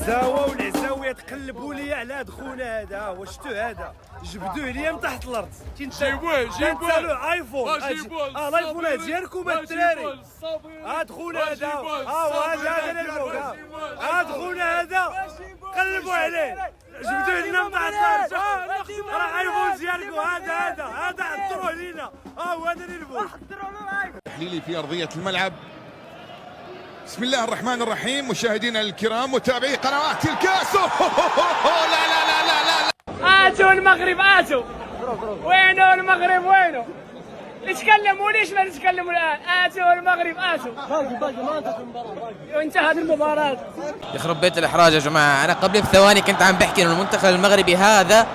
العزاوه والعزاويه تقلبوا لي على هاد خونا هذا. واش شتو هذا؟ جبدوه ليا من تحت الارض. جيبوه ايفون. الايفون ديالكم الدراري. هاد خونا هذا هذا الفوق. هاد خونا هذا قلبوا عليه جبدوه لنا من تحت الارض. راه ايفون ديالكم هذا حضروه لينا. هو هذا اللي الفوق. تحليلي في ارضيه الملعب. بسم الله الرحمن الرحيم. مشاهدينا الكرام متابعي قنوات الكاس. لا لا لا لا لا اتوا المغرب اتوا. وينو المغرب وينو؟ نتكلموا ليش ما نتكلموا الان؟ اتوا المغرب اتوا. باقي ما انتهت المباراه. وانتهت المباراه. يخرب بيت الاحراج يا جماعه. انا قبل بثواني كنت عم بحكي انه المنتخب المغربي هذا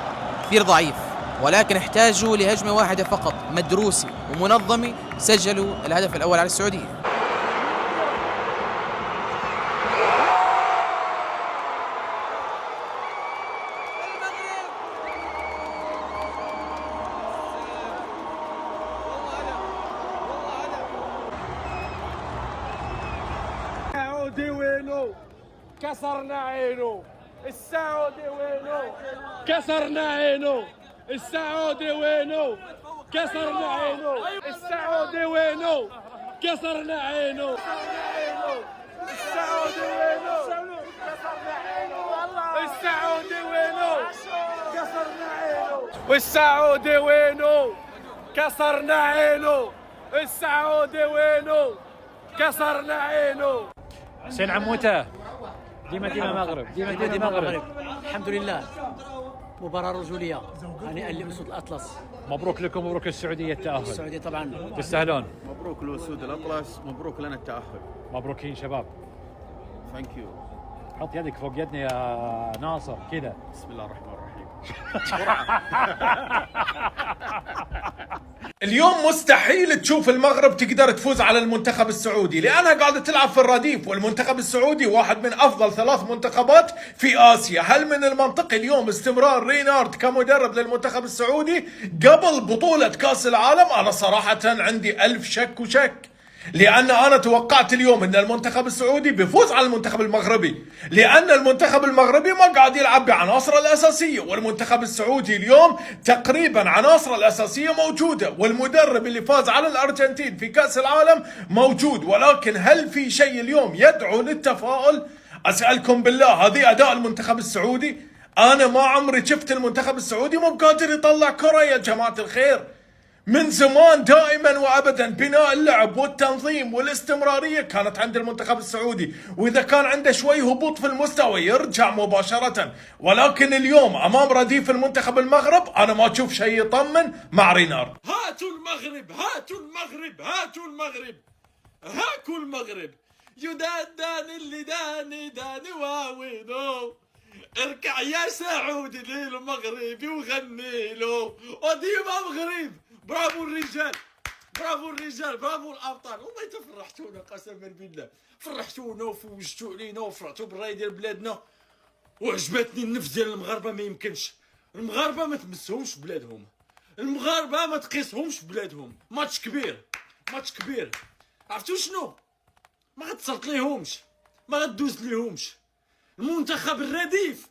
كثير ضعيف، ولكن احتاجوا لهجمه واحده فقط مدروسه ومنظمه سجلوا الهدف الاول على السعوديه. السعودي وينو؟ كسرنا عينو. السعودي وينو؟ كسرنا عينو. السعودي وينو؟ كسرنا عينو. السعودي وينو؟ كسرنا عينو. السعودي وينو؟ كسرنا عينو. السعودي وينو؟ كسرنا عينو. والسعودي وينو؟ كسرنا عينو. السعودي وينو؟ كسرنا عينو. حسين عموته ديما مغرب. ديما مغرب. الحمد لله مباراة رجولية هنيئا لأسود الأطلس. مبروك لكم، مبروك السعودية التأهل. السعودية طبعا تستاهلون. مبروك لأسود الأطلس، مبروك لنا التأهل. مبروكين شباب. ثانك يو. حط يدك فوق يدنا يا ناصر كذا. بسم الله الرحمن الرحيم. اليوم مستحيل تشوف المغرب تقدر تفوز على المنتخب السعودي لأنها قاعدة تلعب في الرديف، والمنتخب السعودي واحد من أفضل 3 منتخبات في آسيا. هل من المنطقي اليوم استمرار رينارد كمدرب للمنتخب السعودي قبل بطولة كأس العالم؟ أنا صراحة عندي 1000 شك وشك، لأن أنا توقعت اليوم أن المنتخب السعودي بيفوز على المنتخب المغربي، لأن المنتخب المغربي ما قاعد يلعب بعناصره الأساسية، والمنتخب السعودي اليوم تقريبا عناصره الأساسية موجودة، والمدرب اللي فاز على الأرجنتين في كأس العالم موجود. ولكن هل في شيء اليوم يدعو للتفاؤل؟ أسألكم بالله، هذه أداء المنتخب السعودي؟ أنا ما عمري شفت المنتخب السعودي مو قادر يطلع كرة يا جماعة الخير. من زمان دائما وابدا بناء اللعب والتنظيم والاستمراريه كانت عند المنتخب السعودي، واذا كان عنده شوي هبوط في المستوى يرجع مباشره. ولكن اليوم امام رديف المنتخب المغرب انا ما اشوف شيء يطمن مع رينارد. هاتوا المغرب، هاتوا المغرب، هاتوا المغرب، هاكوا المغرب. يدان اللي داني واوينو. اركع يا سعودي للمغرب وغني له وديما مغرب. برافو الرجال، برافو الرجال، برافو الابطال. والله تفرحتونا قسما بالله، فرحتونا وفوجتوا علينا وفرحتوا بالراي ديال بلادنا. وعجبتني النفس ديال المغاربه. ما يمكنش المغاربه ما تمسهمش بلادهم، المغاربه ما تقيسهمش بلادهم. ماتش كبير، ماتش كبير. عرفتوا شنو؟ ما غتسلط ليهمش، ما غدوز ليهمش. المنتخب الرديف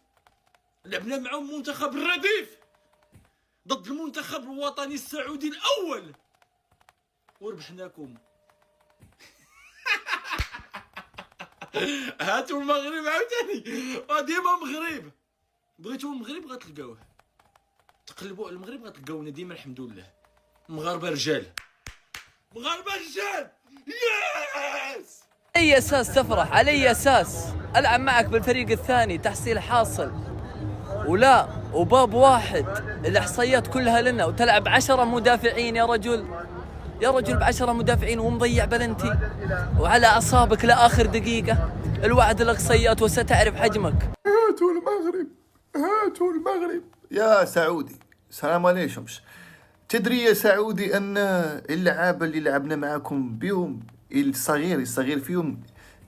لعبنا معهم، منتخب الرديف ضد المنتخب الوطني السعودي الاول وربحناكم. هاتوا المغرب عاوتاني، ديما مغرب. بغيتوا المغرب غتلقاوه، تقلبوا على المغرب غتلقاونا ديما. الحمد لله مغاربه رجال، مغاربه رجال. ياس. على اي اساس تفرح؟ على اي اساس؟ العب معك بالفريق الثاني تحصيل حاصل، ولا وباب واحد الاحصائيات كلها لنا، وتلعب 10 مدافعين يا رجل، يا رجل ب10 مدافعين ومضيع بلنتي وعلى اعصابك لاخر دقيقه. الوعد الاقصيات وستعرف حجمك. هاتوا المغرب، هاتوا المغرب يا سعودي. سلام عليكم. تدري يا سعودي ان اللعابه اللي لعبنا معكم بيهم الصغير فيهم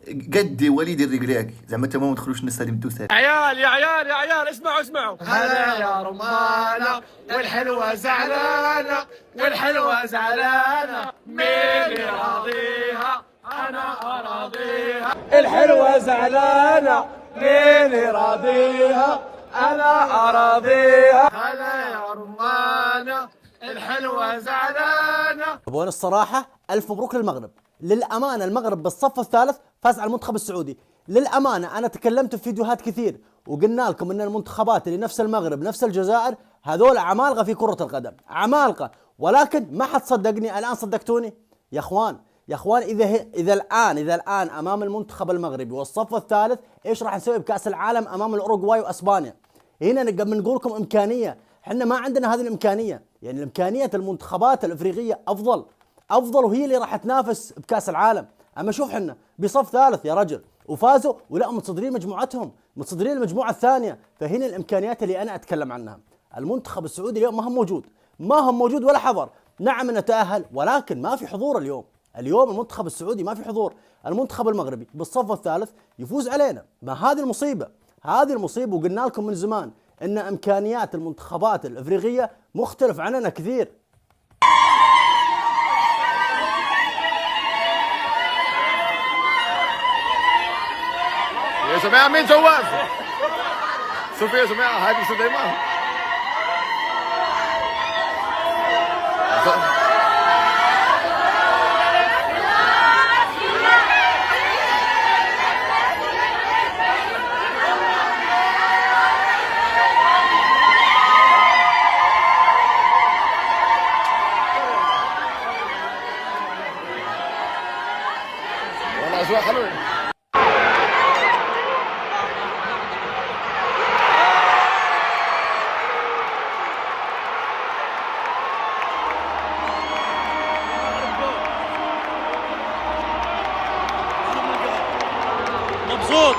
قد وليد الرقراقي، زعما انت ما تدخلوش الناس هذه مدوسه. يا عيال اسمعوا. هلا يا رمانه والحلوه زعلانه، والحلوه زعلانه. مين راضيها؟ انا اراضيها. الحلوه زعلانه مين راضيها انا اراضيها هلا يا رمانه الحلوه زعلانه. وين الصراحه الف مبروك للمغرب. للامانه المغرب بالصف الثالث فاز على المنتخب السعودي. للامانه انا تكلمت في فيديوهات كثير وقلنا لكم ان المنتخبات اللي نفس المغرب نفس الجزائر هذول عمالقه في كره القدم، عمالقه، ولكن ما حد صدقني. الان صدقتوني يا اخوان. يا اخوان اذا الان امام المنتخب المغربي والصف الثالث ايش راح نسوي بكاس العالم امام الاوروغواي واسبانيا؟ هنا بنقول لكم امكانيه، احنا ما عندنا هذه الامكانيه، يعني الامكانيه المنتخبات الافريقيه افضل وهي اللي راح تنافس بكاس العالم. اما شوف احنا بصف ثالث يا رجل وفازوا ولا متصدرين مجموعتهم، متصدرين المجموعه الثانيه. فهنا الامكانيات اللي انا اتكلم عنها. المنتخب السعودي اليوم ما هم موجود ولا حضر. نعم نتاهل ولكن ما في حضور اليوم المنتخب السعودي ما في حضور. المنتخب المغربي بالصف الثالث يفوز علينا. ما هذه المصيبه وقلنا لكم من زمان ان امكانيات المنتخبات الافريقيه مختلف عننا كثير. يا جماعه مين جواز؟ شوفوا يا جماعه هذه سليمان. والله اجواء حلوه.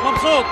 مبسوط.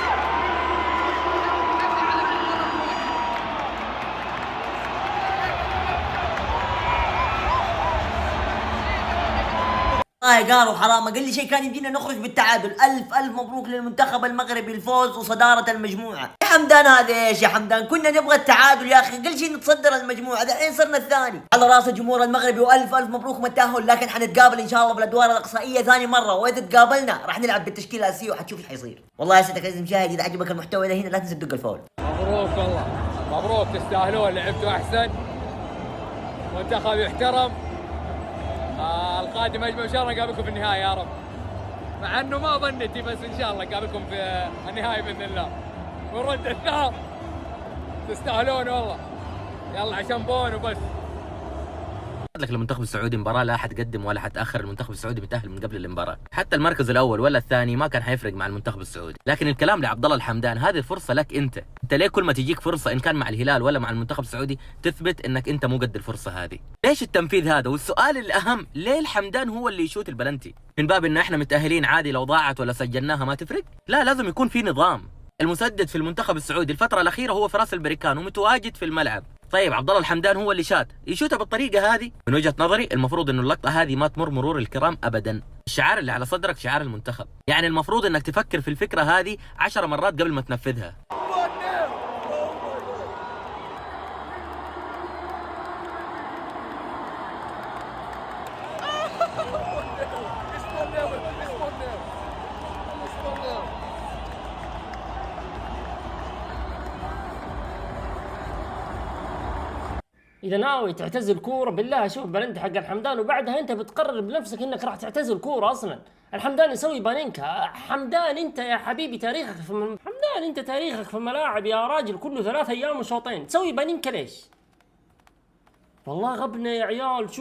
والله قالوا حرام، اقل شيء كان يمدينا نخرج بالتعادل. الف مبروك للمنتخب المغربي الفوز وصدارة المجموعة. يا حمدان هذا ايش يا حمدان؟ كنا نبغى التعادل يا اخي، اقل شيء نتصدر المجموعة، دحين صرنا الثاني. على راس الجمهور المغربي والف مبروك من التأهل، لكن حنتقابل ان شاء الله بالادوار الاقصائية ثاني مرة، واذا تقابلنا راح نلعب بالتشكيلة الاساسية وحتشوف ايش حيصير. والله يا سيدك عزيز المشاهد اذا عجبك المحتوى ده هنا لا تنسى تدق الفول. مبروك والله مبروك، تستاهلون، لعبتوا احسن، منتخب يحترم. القادم اجمل ان شاء الله نقابلكم في النهايه يا رب، مع انه ما ظنيتي، بس ان شاء الله نقابلكم في النهايه باذن الله ونرد الثار. تستاهلون والله، يلا عشان بون وبس. لك المنتخب السعودي مباراة لا حتقدم ولا حتأخر. المنتخب السعودي متأهل من قبل المباراة، حتى المركز الأول ولا الثاني ما كان حيفرق مع المنتخب السعودي. لكن الكلام لعبد الله الحمدان، هذه الفرصة لك أنت ليه كل ما تجيك فرصة إن كان مع الهلال ولا مع المنتخب السعودي تثبت إنك أنت مو قد الفرصة هذه؟ ليش التنفيذ هذا؟ والسؤال الأهم، ليه الحمدان هو اللي يشوت البلنتي؟ من باب إن إحنا متأهلين عادي، لو ضاعت ولا سجلناها ما تفرق؟ لا، لازم يكون في نظام. المسدد في المنتخب السعودي الفترة الأخيرة هو فراس البريكان ومتواجد في الملعب. طيب عبد الله الحمدان هو اللي يشوتها بالطريقه هذه؟ من وجهه نظري المفروض انه اللقطه هذه ما تمر مرور الكرام ابدا. الشعار اللي على صدرك شعار المنتخب، يعني المفروض انك تفكر في الفكره هذه 10 مرات قبل ما تنفذها. اذا ناوي تعتزل كوره بالله شوف بلنتي حق الحمدان، وبعدها انت بتقرر بنفسك انك راح تعتزل كوره. اصلا الحمدان يسوي بانينكا. حمدان انت يا حبيبي تاريخك حمدان انت تاريخك في الملاعب يا راجل كله 3 أيام وشوطين، تسوي بانينكا ليش؟ والله غبنا يا عيال.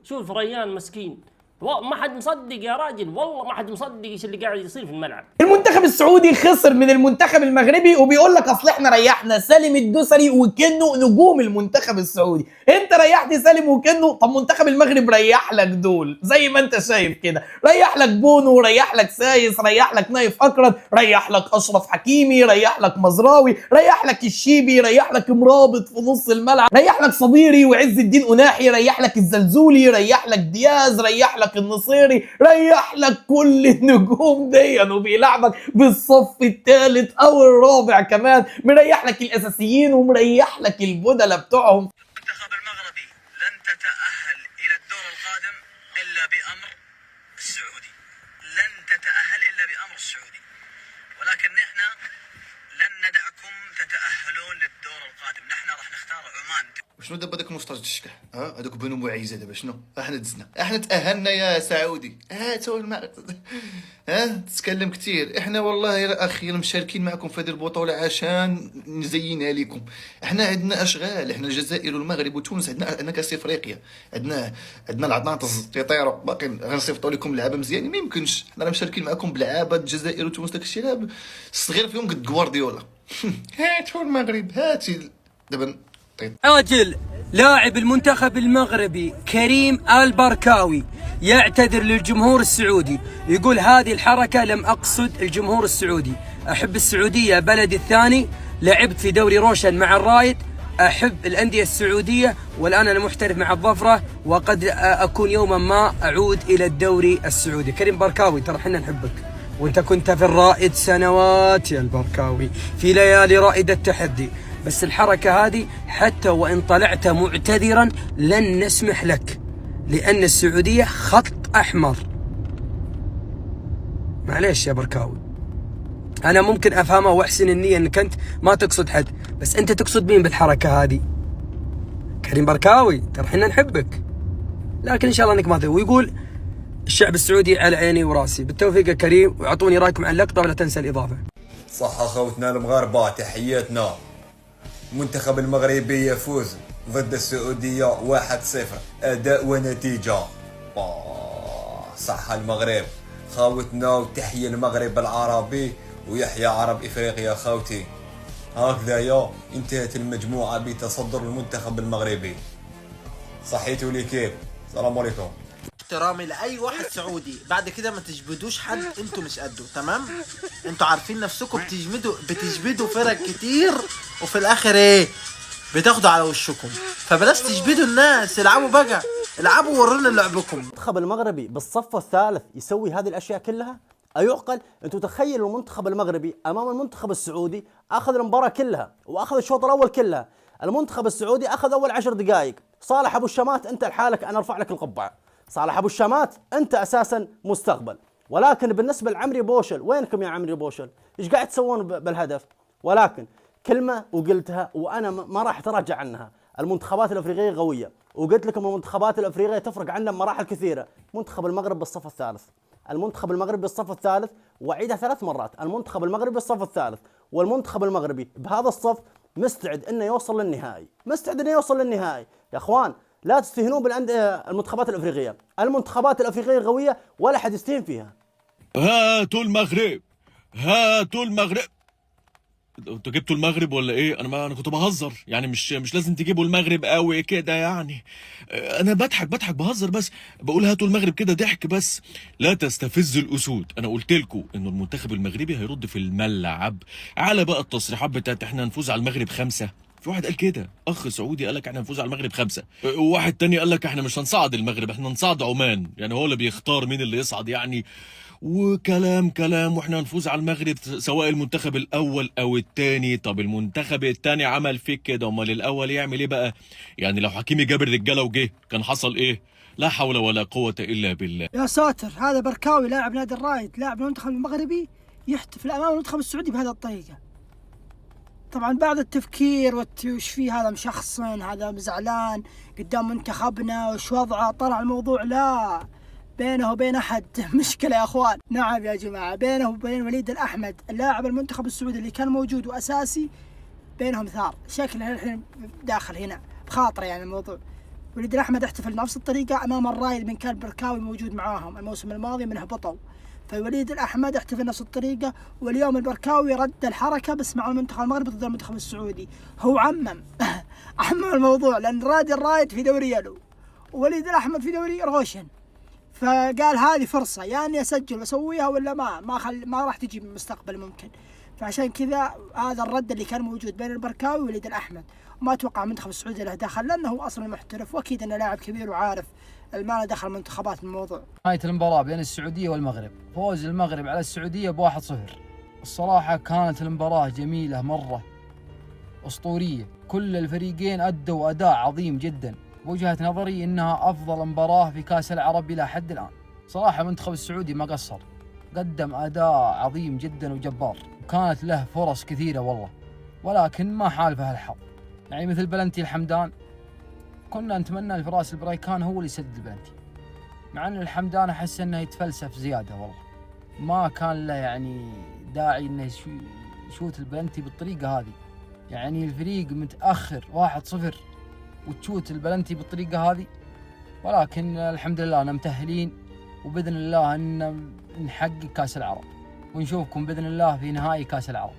شوف ريان مسكين، ما حد مصدق يا راجل، والله ما حد مصدق ايش اللي قاعد يصير في الملعب. المنتخب السعودي خسر من المنتخب المغربي وبيقول لك اصل احنا ريحنا سالم الدوسري وكنه نجوم المنتخب السعودي. انت ريحت سالم وكنه، طب منتخب المغرب ريح لك دول زي ما انت شايف كده، ريح لك بونو، ريح لك سايس، ريح لك نايف اكرد، ريح لك اشرف حكيمي، ريح لك مزراوي، ريح لك الشيبي، ريح لك مرابط في نص الملعب، ريح لك صبيري وعز الدين اناحي، ريح لك الزلزولي، ريح لك دياز، ريح لك النصيري، ريح لك كل النجوم دي وبيلعبك بالصف الثالث او الرابع كمان، مريح لك الاساسيين ومريح لك البدله بتوعهم. المنتخب المغربي لن تتأهل الى الدور القادم الا بامر السعودي، لن تتأهل الا بامر السعودي، ولكن نحن تتأهلون للدور القادم. نحن راح نختار عمان. وشنو دابا داك المسترد الشكح؟ هذوك بنو معيزه دابا شنو؟ احنا دزنا، احنا تاهلنا يا سعودي. تو المغرب تتكلم كثير. احنا والله يا اخي مشاركين معكم في هذه البطوله عشان نزينها لكم. احنا عندنا اشغال، احنا الجزائر والمغرب وتونس عندنا كاس افريقيا، عندنا العطانطز تيطيروا باقي غنصيفطوا لكم لعابه مزيانين. ما يمكنش حنا مشاركين معكم بلعابه الجزائر وتونس. داك الشيء لعب الصغير فيهم قد غوارديولا. هاتوا المغرب هاتي دابا. راجل لاعب المنتخب المغربي كريم البركاوي يعتذر للجمهور السعودي، يقول هذه الحركة لم أقصد الجمهور السعودي، أحب السعودية بلدي الثاني، لعبت في دوري روشن مع الرايد، أحب الأندية السعودية، والآن أنا محترف مع الظفرة، وقد أكون يوما ما أعود إلى الدوري السعودي. كريم بركاوي ترى حنا نحبك، وانت كنت في الرائد سنوات يا البركاوي، في ليالي رائد التحدي، بس الحركة هذه حتى وإن طلعت معتذرا لن نسمح لك، لأن السعودية خط أحمر. معليش يا بركاوي، أنا ممكن أفهمها وأحسن النية أنك أنت ما تقصد حد، بس أنت تقصد مين بالحركة هذه؟ كريم بركاوي ترى حنا نحبك، لكن إن شاء الله أنك ما تقول. ويقول الشعب السعودي على عيني وراسي. بالتوفيق يا كريم، وأعطوني رأيكم عن اللقطة ولا تنسى الإضافة. صح خوتنا المغاربة، تحياتنا. المنتخب المغربي يفوز ضد السعودية 1-0 أداء ونتيجة. صح المغرب خاوتنا، وتحية المغرب العربي ويحيى عرب إفريقيا خوتي. هكذايا انتهت المجموعة بتصدر المنتخب المغربي. صحيتوا لي كيف؟ السلام عليكم. احترامي لاي واحد سعودي، بعد كده ما تجبدوش حد انتوا مش قده، تمام؟ انتوا عارفين نفسكم بتجبدوا فرق كتير، وفي الاخر ايه؟ بتاخدوا على وشكم، فبلاش تجبدوا الناس. العبوا بقى، العبوا ورونا لعبكم. المنتخب المغربي بالصف الثالث يسوي هذه الاشياء كلها؟ أيعقل؟ انتوا تخيلوا المنتخب المغربي امام المنتخب السعودي اخذ المباراة كلها واخذ الشوط الاول كلها. المنتخب السعودي اخذ اول 10 دقائق. صالح ابو الشمات انت لحالك انا ارفع لك القبعة. صالح ابو الشمات انت اساسا مستقبل. ولكن بالنسبه لعمري بوشل، وينكم يا عمري بوشل؟ ايش قاعد تسوون بالهدف؟ ولكن كلمه وقلتها وانا ما راح اتراجع عنها، المنتخبات الافريقيه قويه، وقلت لكم المنتخبات الافريقيه تفرق عنا بمراحل كثيره. منتخب المغرب بالصف الثالث، المنتخب المغربي بالصف الثالث، واعيدها 3 مرات، المنتخب المغربي بالصف الثالث، والمنتخب المغربي بهذا الصف مستعد انه يوصل للنهائي، مستعد انه يوصل للنهائي. يا اخوان لا تستهينون المنتخبات الافريقيه، المنتخبات الافريقيه قويه ولا حد يستهين فيها. هاتوا المغرب، هاتوا المغرب. انتوا جبتوا المغرب ولا ايه؟ انا كنت بهزر يعني، مش لازم تجيبوا المغرب قوي كده يعني. انا بضحك بهزر، بس بقول هاتوا المغرب كده ضحك بس. لا تستفز الاسود. انا قلت لكم انه المنتخب المغربي هيرد في الملعب على بقى التصريحات بتاعت احنا هنفوز على المغرب 5. في واحد قال كده، اخ سعودي قال لك احنا هنفوز على المغرب 5، وواحد تاني قال لك احنا مش هنصعد المغرب، احنا هنصعد عمان، يعني هو اللي بيختار مين اللي يصعد يعني. وكلام واحنا هنفوز على المغرب سواء المنتخب الاول او الثاني. طب المنتخب الثاني عمل فيك كده، امال الاول يعمل ايه بقى؟ يعني لو حكيمي جاب الرجاله وجه كان حصل ايه؟ لا حول ولا قوه الا بالله. يا ساتر، هذا بركاوي لاعب نادي الرايد، لاعب المنتخب المغربي، يحتفل امام المنتخب السعودي بهذه الطريقه. طبعا بعد التفكير وش فيه، هذا مشخصن، هذا زعلان قدام منتخبنا وش وضعه، طلع الموضوع لا بينه وبين احد مشكله يا اخوان. نعم يا جماعه، بينه وبين وليد الاحمد اللاعب المنتخب السعودي اللي كان موجود واساسي، بينهم ثار، شكله الحين داخل هنا بخاطره يعني الموضوع. وليد الاحمد احتفل نفس الطريقه امام الرايد من كان بركاوي موجود معاهم الموسم الماضي من هبطوا، فوليد الاحمد احتفل نفس الطريقه، واليوم البركاوي رد الحركه بس مع المنتخب المغربي ضد المنتخب السعودي. هو عمم الموضوع، لان الرايد في دوري يلو ووليد الاحمد في دوري روشن، فقال هذه فرصه يا اني اسجل واسويها ولا ما راح تجي بالمستقبل ممكن. فعشان كذا هذا الرد اللي كان موجود بين البركاوي ووليد الاحمد. وما اتوقع المنتخب السعودي له دخل، لانه هو اصلا محترف، واكيد انه لاعب كبير وعارف ما له دخل منتخبات الموضوع. نهاية المباراة بين السعودية والمغرب، فوز المغرب على السعودية ب1-0. الصراحة كانت المباراة جميلة مرة، أسطورية، كل الفريقين أدوا أداء عظيم جدا. بوجهة نظري إنها أفضل مباراة في كأس العرب إلى حد الآن. صراحة المنتخب السعودي ما قصر، قدم أداء عظيم جدا وجبار، وكانت له فرص كثيرة والله. ولكن ما حالفه الحظ. يعني مثل بلنتي الحمدان، كنا نتمنى الفراس البريكان هو اللي يسدد البلنتي، مع ان الحمدان احس انه يتفلسف زياده والله، ما كان له يعني داعي انه يشوت البلنتي بالطريقه هذه. يعني الفريق متاخر 1-0 وتشوت البلنتي بالطريقه هذه، ولكن الحمد لله أنا متأهلين، وبإذن الله أن نحقق كأس العرب، ونشوفكم بإذن الله في نهائي كأس العرب.